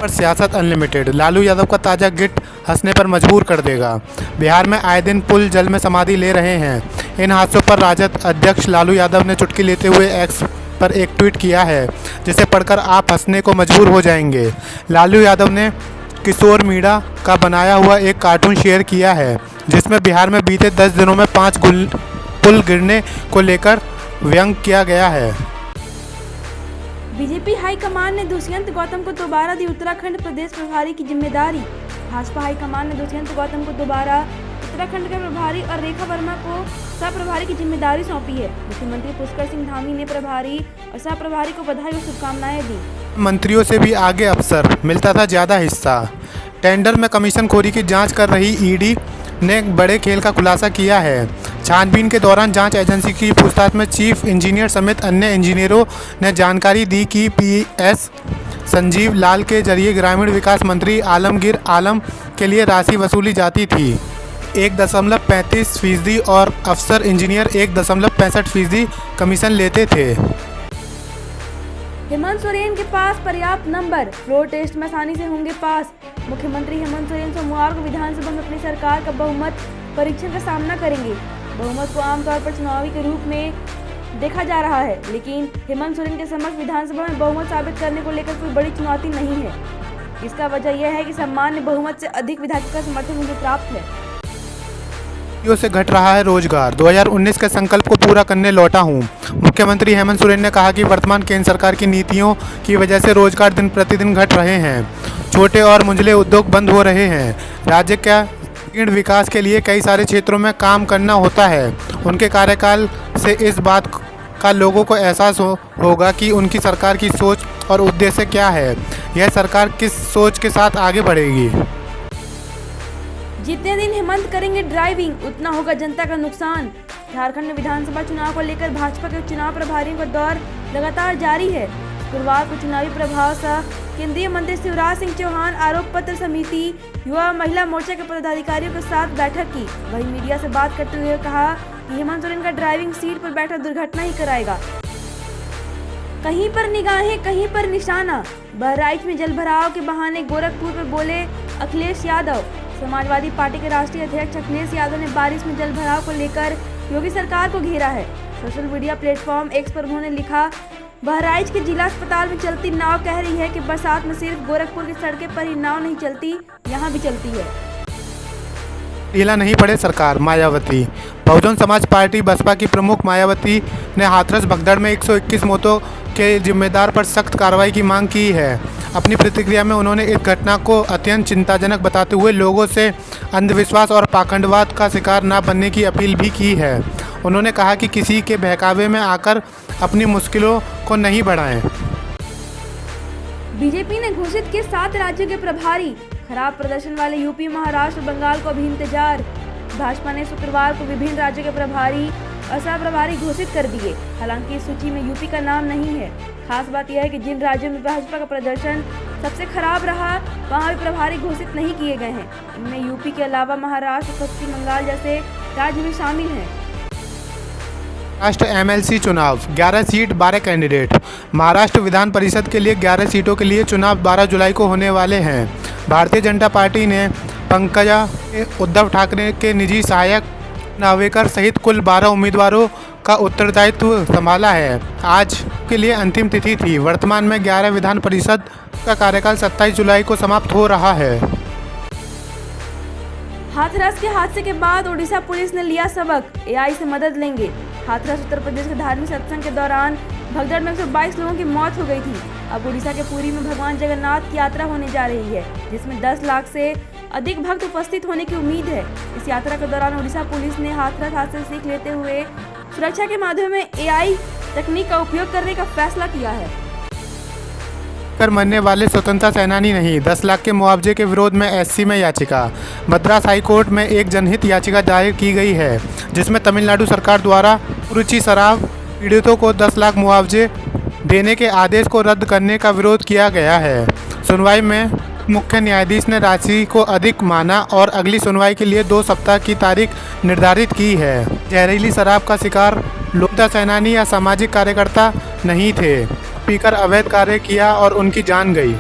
पर सियासत अनलिमिटेड, लालू यादव का ताज़ा गिट हंसने पर मजबूर कर देगा। बिहार में आए दिन पुल जल में समाधि ले रहे हैं। इन हादसों पर राजद अध्यक्ष लालू यादव ने चुटकी लेते हुए एक्स पर एक ट्वीट किया है, जिसे पढ़कर आप हंसने को मजबूर हो जाएंगे। लालू यादव ने किशोर मीणा का बनाया हुआ एक कार्टून शेयर किया है, जिसमें बिहार में बीते 10 दिनों में 5 पुल गिरने को लेकर व्यंग किया गया है। बीजेपी हाईकमान ने दुष्यंत गौतम को दोबारा दी उत्तराखंड प्रदेश प्रभारी की जिम्मेदारी। भाजपा हाईकमान ने दुष्यंत गौतम को दोबारा उत्तराखंड के प्रभारी और रेखा वर्मा को सह प्रभारी की जिम्मेदारी सौंपी है। मुख्यमंत्री पुष्कर सिंह धामी ने प्रभारी और सह प्रभारी को बधाई और शुभकामनाएं दी। मंत्रियों से भी आगे अफसर, मिलता था ज़्यादा हिस्सा। टेंडर में कमीशनखोरी की जांच कर रही ईडी ने बड़े खेल का खुलासा किया है। छानबीन के दौरान जांच एजेंसी की पूछताछ में चीफ इंजीनियर समेत अन्य इंजीनियरों ने जानकारी दी कि पीएस संजीव लाल के जरिए ग्रामीण विकास मंत्री आलमगीर आलम के लिए राशि वसूली जाती थी 1.35% और अफसर इंजीनियर 1.65% कमीशन लेते थे। हेमंत सोरेन के पास पर्याप्त नंबर, फ्लोर टेस्ट में आसानी से होंगे पास। मुख्यमंत्री हेमंत सोरेन सोमवार को विधानसभा में अपनी सरकार का बहुमत परीक्षण का सामना करेंगे। बहुमत को आमतौर पर चुनावी के रूप में देखा जा रहा है, लेकिन हेमंत सोरेन के समक्ष विधानसभा में बहुमत साबित करने को लेकर कोई बड़ी चुनौती नहीं है। इसका वजह यह है कि सामान्य बहुमत से अधिक विधायकों का समर्थन मुझे प्राप्त है। से घट रहा है रोजगार, 2019 के संकल्प को पूरा करने लौटा हूं। मुख्यमंत्री हेमंत सोरेन ने कहा कि वर्तमान केंद्र सरकार की नीतियों की वजह से रोजगार दिन प्रतिदिन घट रहे हैं। छोटे और मंझले उद्योग बंद हो रहे हैं। राज्य का तीव्र विकास के लिए कई सारे क्षेत्रों में काम करना होता है। उनके कार्यकाल से इस बात का लोगों को एहसास होगा कि उनकी सरकार की सोच और उद्देश्य क्या है। यह सरकार किस सोच के साथ आगे बढ़ेगी। जितने दिन हेमंत करेंगे ड्राइविंग, उतना होगा जनता का नुकसान। झारखंड में विधानसभा चुनाव को लेकर भाजपा के चुनाव प्रभारियों का दौर लगातार जारी है। गुरुवार को चुनावी प्रभाव सह केंद्रीय मंत्री शिवराज सिंह चौहान आरोप पत्र समिति युवा महिला मोर्चा के पदाधिकारियों के साथ बैठक की। वहीं मीडिया से बात करते हुए कहा कि हेमंत सोरेन का ड्राइविंग सीट पर बैठा दुर्घटना ही कराएगा। कहीं पर निगाहें, कहीं पर निशाना। बहराइच में जल भराव के बहाने गोरखपुर पर बोले अखिलेश यादव। समाजवादी पार्टी के राष्ट्रीय अध्यक्ष अखिलेश यादव ने बारिश में जल भराव को लेकर योगी सरकार को घेरा है। सोशल मीडिया प्लेटफॉर्म एक्स पर उन्होंने लिखा, बहराइच के जिला अस्पताल में चलती नाव कह रही है कि बरसात में सिर्फ गोरखपुर की सड़कें पर ही नाव नहीं चलती, यहाँ भी चलती है। ढीला नहीं पड़े सरकार, मायावती। बहुजन समाज पार्टी बसपा की प्रमुख मायावती ने हाथरस भगदड़ में 121 मौतों के जिम्मेदार पर सख्त कार्रवाई की मांग की है। अपनी प्रतिक्रिया में उन्होंने इस घटना को अत्यंत चिंताजनक बताते हुए लोगों से अंधविश्वास और पाखंडवाद का शिकार न बनने की अपील भी की है। उन्होंने कहा कि किसी के बहकावे में आकर अपनी मुश्किलों को नहीं बढ़ाएं। बीजेपी ने घोषित किए 7 राज्यों के प्रभारी। खराब प्रदर्शन वाले यूपी, महाराष्ट्र, बंगाल को अभी इंतजार। भाजपा ने शुक्रवार को विभिन्न राज्यों के प्रभारी और सह प्रभारी घोषित कर दिए। हालांकि इस सूची में यूपी का नाम नहीं है। खास बात यह है कि जिन राज्यों में भाजपा का प्रदर्शन सबसे खराब रहा, वहां भी प्रभारी घोषित नहीं किए गए हैं। इनमें यूपी के अलावा महाराष्ट्र, पश्चिम बंगाल जैसे राज्य भी शामिल हैं। महाराष्ट्र एमएलसी चुनाव, 11 सीट 12 कैंडिडेट। महाराष्ट्र विधान परिषद के लिए 11 सीटों के लिए चुनाव 12 जुलाई को होने वाले हैं। भारतीय जनता पार्टी ने पंकजा उद्धव ठाकरे के निजी सहायक नावेकर सहित कुल 12 उम्मीदवारों का उत्तरदायित्व संभाला है। आज के लिए अंतिम तिथि थी। वर्तमान में 11 विधान परिषद का कार्यकाल 27 जुलाई को समाप्त हो रहा है। हाथरस के हादसे के बाद ओडिशा पुलिस ने लिया सबक, एआई से मदद लेंगे। हाथरस उत्तर प्रदेश के धार्मिक सत्संग के दौरान भगदड़ में 122 लोगों की मौत हो गई थी। अब ओडिशा के पुरी में भगवान जगन्नाथ की यात्रा होने जा रही है, जिसमें 10 लाख से अधिक भक्त उपस्थित होने की उम्मीद है। इस यात्रा के दौरान ओडिशा पुलिस ने हाथरस हादसे से सीख लेते हुए सुरक्षा के माध्यम में एआई तकनीक का उपयोग करने का फैसला किया है। कर मरने वाले स्वतंत्रता सेनानी नहीं, 10 लाख के मुआवजे के विरोध में एससी में याचिका। मद्रास हाई कोर्ट में एक जनहित याचिका दायर की गई है, जिसमें तमिलनाडु सरकार द्वारा रुचि शराब पीड़ितों को 10 लाख मुआवजे देने के आदेश को रद्द करने का विरोध किया गया है। सुनवाई में मुख्य न्यायाधीश ने राशि को अधिक माना और अगली सुनवाई के लिए 2 सप्ताह की तारीख निर्धारित की है। जहरीली शराब का शिकार लोकता सेनानी या सामाजिक कार्यकर्ता नहीं थे। स्पीकर अवैध कार्य किया और उनकी जान गई।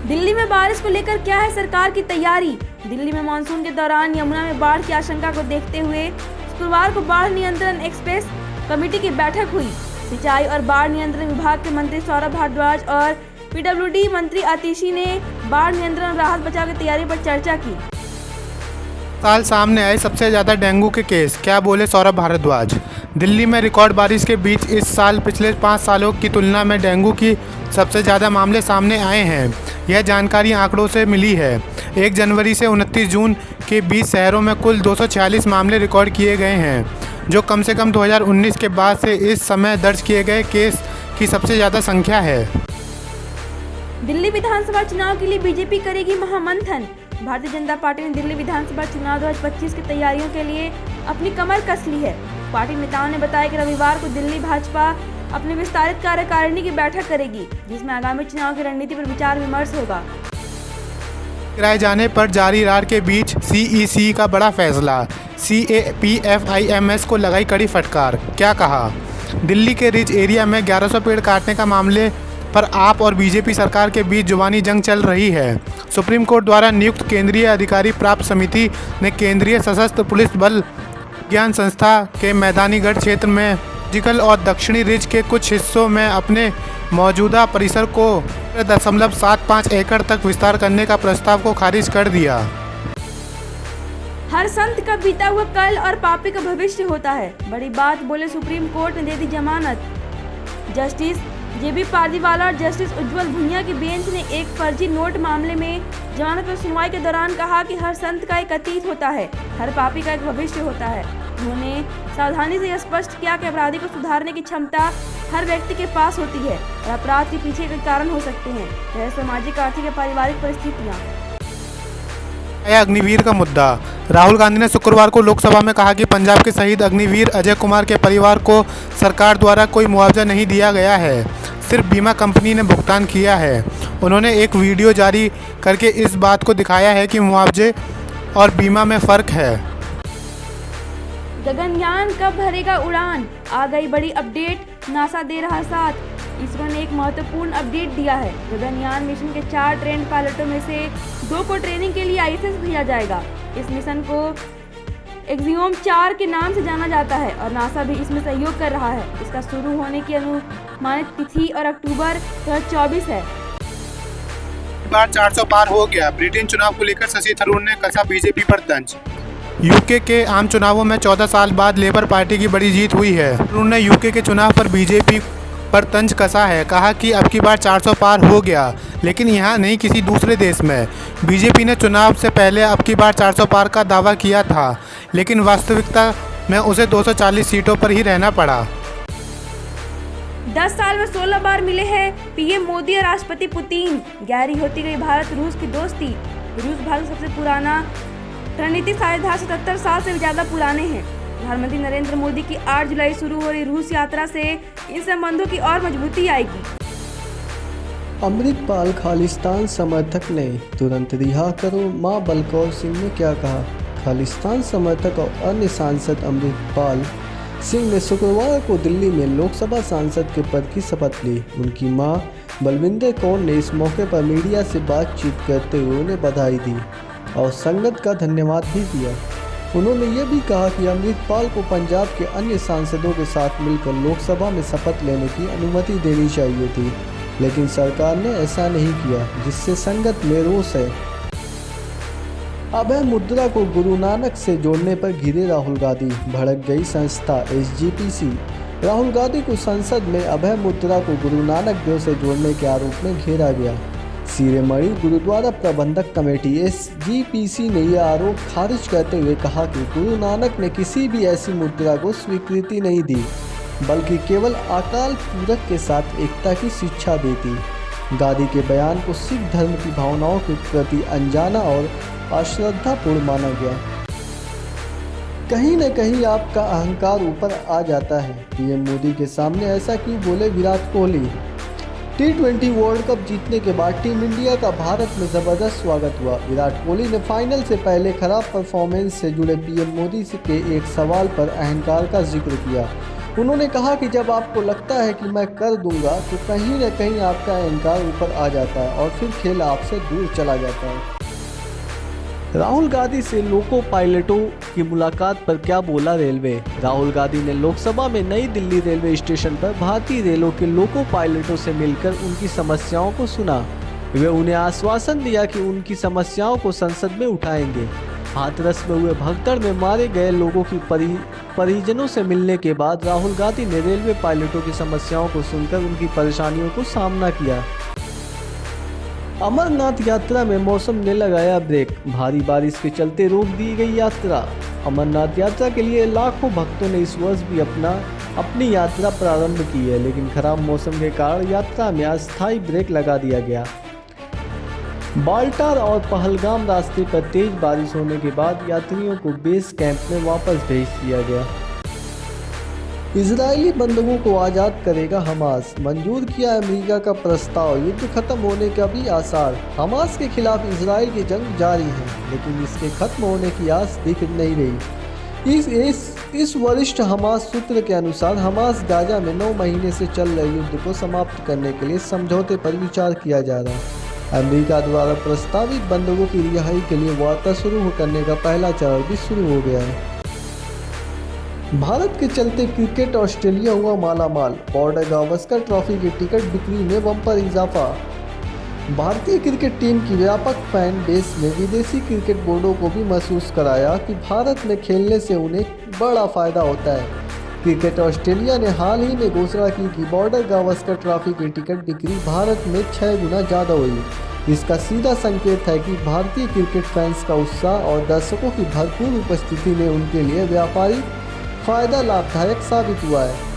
दिल्ली में बारिश को लेकर क्या है सरकार की तैयारी? दिल्ली में मानसून के दौरान यमुना में बाढ़ की आशंका को देखते हुए शुक्रवार को बाढ़ नियंत्रण एक्सप्रेस कमेटी की बैठक हुई। सिंचाई और बाढ़ नियंत्रण विभाग के मंत्री सौरभ भारद्वाज और पीडब्ल्यूडी मंत्री आतिशी ने बाढ़ नियंत्रण राहत बचाव की तैयारी पर चर्चा की। साल सामने आए सबसे ज़्यादा डेंगू के केस, क्या बोले सौरभ भारद्वाज। दिल्ली में रिकॉर्ड बारिश के बीच इस साल पिछले 5 सालों की तुलना में डेंगू की सबसे ज़्यादा मामले सामने आए हैं। यह जानकारी आंकड़ों से मिली है। 1 जनवरी से 29 जून के 20 शहरों में कुल 246 मामले रिकॉर्ड किए गए हैं, जो कम से कम 2019 के बाद से इस समय दर्ज किए गए केस की सबसे ज़्यादा संख्या है। दिल्ली विधानसभा चुनाव के लिए बीजेपी करेगी महामंथन। भारतीय जनता पार्टी ने दिल्ली विधानसभा चुनाव 2025 की तैयारियों के लिए अपनी कमर कस ली है। पार्टी नेताओं ने बताया कि रविवार को दिल्ली भाजपा अपनी विस्तारित कार्यकारिणी की बैठक करेगी, जिसमें आगामी चुनाव की रणनीति पर विचार विमर्श होगा। गिराए जाने पर जारी रार के बीच सीईसी का बड़ा फैसला, CAPFIMS को लगाई कड़ी फटकार। क्या कहा? दिल्ली के रिज एरिया में 1100 पेड़ काटने का मामले पर आप और बीजेपी सरकार के बीच जुबानी जंग चल रही है। सुप्रीम कोर्ट द्वारा नियुक्त केंद्रीय अधिकारी प्राप्त समिति ने केंद्रीय सशस्त्र पुलिस बल विज्ञान संस्था के मैदानी गढ़ क्षेत्र में सर्जिकल और दक्षिणी रिज के कुछ हिस्सों में अपने मौजूदा परिसर को 0.75 एकड़ तक विस्तार करने का प्रस्ताव को खारिज कर दिया। हर संत का बीता हुआ कल और पापी का भविष्य होता है, बड़ी बात बोले सुप्रीम कोर्ट ने दे दी जमानत। जस्टिस JB पालीवाला और जस्टिस उज्जवल भुइयां की बेंच ने एक फर्जी नोट मामले में जमानत पर सुनवाई के दौरान कहा कि हर संत का एक अतीत होता है, हर पापी का एक भविष्य होता है। उन्होंने सावधानी से यह स्पष्ट किया कि अपराधी को सुधारने की क्षमता हर व्यक्ति के पास होती है और अपराध के पीछे के कारण हो सकते हैं, वह सामाजिक, आर्थिक या पारिवारिक परिस्थितियाँ। अग्निवीर का मुद्दा, राहुल गांधी ने शुक्रवार को लोकसभा में कहा कि पंजाब के शहीद अग्निवीर अजय कुमार के परिवार को सरकार द्वारा कोई मुआवजा नहीं दिया गया है, सिर्फ बीमा कंपनी ने भुगतान किया है। उन्होंने एक वीडियो जारी करके इस बात को दिखाया है कि मुआवजे और बीमा में फ़र्क है। गगनयान कब भरेगा उड़ान? आ गई बड़ी अपडेट, नासा दे रहा साथ। इसरो ने एक महत्वपूर्ण अपडेट दिया है। गगनयान मिशन के 4 ट्रेंड पायलटों में से 2 को ट्रेनिंग के लिए ISS भेजा जाएगा। इस मिशन को एक्सियोम 4 के नाम से जाना जाता है और नासा भी इसमें सहयोग कर रहा है। इसका शुरू होने की अनुमानित तिथि और अक्टूबर 2024 है। बार 400 पार हो गया, ब्रिटेन चुनाव को लेकर शशि थरूर ने कसा बीजेपी पर तंज। यूके के आम चुनावों में 14 साल बाद लेबर पार्टी की बड़ी जीत हुई है। थरूर ने यूके के चुनाव पर बीजेपी पर तंज कसा है, कहा कि अब की बार 400 पार हो गया, लेकिन यहाँ नहीं किसी दूसरे देश में। बीजेपी ने चुनाव से पहले अब की बार 400 पार का दावा किया था, लेकिन वास्तविकता में उसे 240 सीटों पर ही रहना पड़ा। 10 साल में 16 बार मिले हैं PM मोदी और राष्ट्रपति पुतिन। गहरी होती गई भारत रूस की दोस्ती। रूस भारत सबसे पुराना रणनीतिक साझेदार 77 साल से ज़्यादा पुराने हैं। प्रधानमंत्री नरेंद्र मोदी की 8 जुलाई शुरू हो रही रूस यात्रा से इन संबंधों की और मजबूती आएगी। अमृतपाल खालिस्तान समर्थक ने तुरंत रिहा करो, मां बलकौर सिंह ने क्या कहा? खालिस्तान समर्थक और अन्य सांसद अमृतपाल सिंह ने शुक्रवार को दिल्ली में लोकसभा सांसद के पद की शपथ ली। उनकी मां बलविंदर कौर ने इस मौके पर मीडिया से बातचीत करते हुए उन्हें बधाई दी और संगत का धन्यवाद भी दिया। उन्होंने ये भी कहा कि अमृतपाल को पंजाब के अन्य सांसदों के साथ मिलकर लोकसभा में शपथ लेने की अनुमति देनी चाहिए थी, लेकिन सरकार ने ऐसा नहीं किया, जिससे संगत में रोष है। अभय मुद्रा को गुरु नानक से जोड़ने पर घिरे राहुल गांधी, भड़क गई संस्था SGPC। राहुल गांधी को संसद में अभय मुद्रा को गुरु नानक देव से जोड़ने के आरोप में घेरा गया। शिरोमणि गुरुद्वारा प्रबंधक कमेटी SGPC ने यह आरोप खारिज करते हुए कहा कि गुरु नानक ने किसी भी ऐसी मुद्रा को स्वीकृति नहीं दी, बल्कि केवल अकाल पूरक के साथ एकता की शिक्षा दी थी। गांधी के बयान को सिख धर्म की भावनाओं के प्रति अनजाना और अश्रद्धापूर्ण माना गया। कहीं न कहीं आपका अहंकार ऊपर आ जाता है। PM मोदी के सामने ऐसा क्यों बोले Virat Kohli? T20 world cup जीतने के बाद टीम इंडिया का भारत में ज़बरदस्त स्वागत हुआ। विराट कोहली ने फाइनल से पहले खराब परफॉर्मेंस से जुड़े PM मोदी के एक सवाल पर अहंकार का जिक्र किया। उन्होंने कहा कि जब आपको लगता है कि मैं कर दूंगा तो कहीं न कहीं आपका अहंकार ऊपर आ जाता है और फिर खेल आपसे दूर चला जाता है। राहुल गांधी से लोको पायलटों की मुलाकात पर क्या बोला रेलवे। राहुल गांधी ने लोकसभा में नई दिल्ली रेलवे स्टेशन पर भारतीय रेलों के लोको पायलटों से मिलकर उनकी समस्याओं को सुना। वे उन्हें आश्वासन दिया कि उनकी समस्याओं को संसद में उठाएंगे। हाथरस में हुए भगदड़ में मारे गए लोगों की परिजनों से मिलने के बाद राहुल गांधी ने रेलवे पायलटों की समस्याओं को सुनकर उनकी परेशानियों को सामना किया। अमरनाथ यात्रा में मौसम ने लगाया ब्रेक। भारी बारिश के चलते रोक दी गई यात्रा। अमरनाथ यात्रा के लिए लाखों भक्तों ने इस वर्ष भी अपनी यात्रा प्रारंभ की है, लेकिन खराब मौसम के कारण यात्रा में अस्थायी ब्रेक लगा दिया गया। बाल्टार और पहलगाम रास्ते पर तेज बारिश होने के बाद यात्रियों को बेस कैंप में वापस भेज दिया गया। इजरायली बंधकों को आज़ाद करेगा हमास। मंजूर किया अमेरिका का प्रस्ताव। युद्ध खत्म होने का भी आसार। हमास के खिलाफ इजरायल की जंग जारी है, लेकिन इसके खत्म होने की आस दिख नहीं रही। इस वरिष्ठ हमास सूत्र के अनुसार हमास गाजा में 9 महीने से चल रहे युद्ध को समाप्त करने के लिए समझौते पर विचार किया जा रहा है। अमेरिका द्वारा प्रस्तावित बंधकों की रिहाई के लिए वार्ता शुरू करने का पहला चरण भी शुरू हो गया है। भारत के चलते क्रिकेट ऑस्ट्रेलिया हुआ मालामाल। बॉर्डर गावस्कर ट्रॉफी की टिकट बिक्री में बम्पर इजाफा। भारतीय क्रिकेट टीम की व्यापक फैन बेस ने विदेशी क्रिकेट बोर्डों को भी महसूस कराया कि भारत में खेलने से उन्हें बड़ा फायदा होता है। क्रिकेट ऑस्ट्रेलिया ने हाल ही में घोषणा की कि बॉर्डर गावस्कर ट्रॉफी की टिकट बिक्री भारत में 6 गुना ज़्यादा हुई। इसका सीधा संकेत है कि भारतीय क्रिकेट फैंस का उत्साह और दर्शकों की भरपूर उपस्थिति ने उनके लिए व्यापारिक फायदा लाभदायक साबित हुआ है।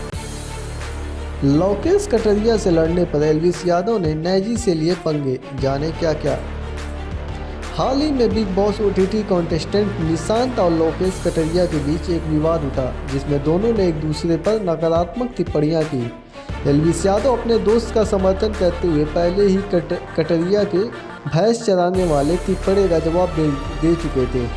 लोकेश कटरिया से लड़ने पर एल्विस यादव ने नैजी से लिए पंगे। जाने क्या क्या। हाल ही में big boss OTT contestant Nishant और लोकेश कटरिया के बीच एक विवाद उठा, जिसमें दोनों ने एक दूसरे पर नकारात्मक टिप्पणियां की। एल्विस यादव अपने दोस्त का समर्थन करते हुए पहले ही कटरिया के भैंस चराने वाले टिप्पणी का जवाब दे चुके थे।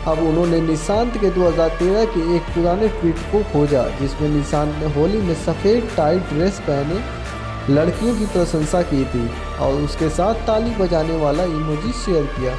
अब उन्होंने निशांत के 2013 के एक पुराने ट्वीट को खोजा, जिसमें निशांत ने होली में सफ़ेद टाइट ड्रेस पहने लड़कियों की प्रशंसा की थी और उसके साथ ताली बजाने वाला इमोजी शेयर किया।